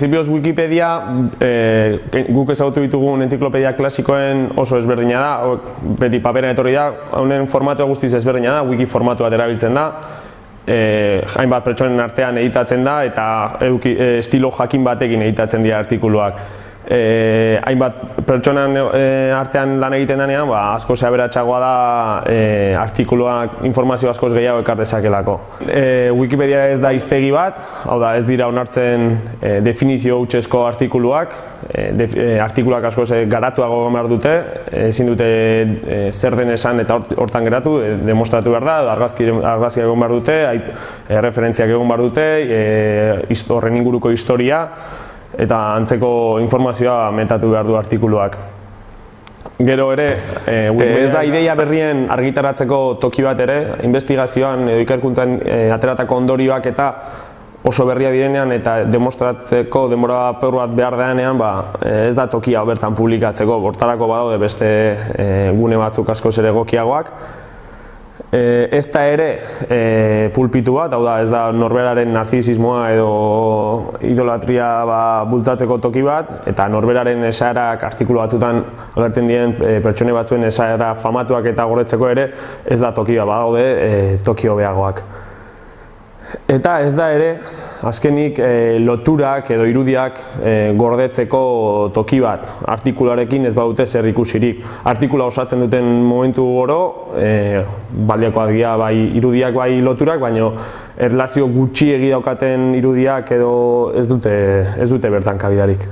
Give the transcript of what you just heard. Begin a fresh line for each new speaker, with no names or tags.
printzipioz Wikipedia, guk ezagutu ditugun entziklopedia klasikoen oso ezberdina da, beti paperan etorri da, honen formatua guztiz ezberdina da, wiki formatu bat erabiltzen da, hainbat pertsonen artean editatzen da eta estilo jakin batekin editatzen dira artikuluak. Hainbat pertsonan artean lan egiten denean, askoz aberatsagoa da artikuluak informazio askoz gehiago ekar dezakelako. Wikipedia ez da hiztegi bat, hau da ez dira onartzen definizio hutsezko artikuluak, artikuluak askoz garatuago behar dute, ezin dute zer den esan eta hortan geratu, demostratu behar da, argazkiak egon behar dute, referentziak egon behar dute, horren inguruko historia, eta antzeko informazioa metatu behar du artikuluak. Gero ere, ez da ideia berrien argitaratzeko toki bat ere, investigazioan edo ikerkuntzan ateratako ondorioak eta oso berria direnean eta demostratzeko denbora peur bat behar denean, ez da tokia bertan publikatzeko, hortarako badaude beste gune batzuk askoz ere egokiagoak. Ez da ere pulpitu bat, hau da ez da norberaren narzisismoa edo idolatria bultzatzeko toki bat, eta norberaren esaerak artikulu batzutan agertzen diren pertsone batzuen esaera famatuak eta gordetzeko ere ez da tokia badaude toki hobeagoak. Eta ez da ere azkenik loturak edo irudiak gordetzeko toki bat, artikularekin ez badute zer ikusirik. Artikula osatzen duten momentu oro, baliakoak dira bai irudiak bai loturak, baina erlazio gutxiegi daukaten irudiak edo ez dute bertan kabidarik.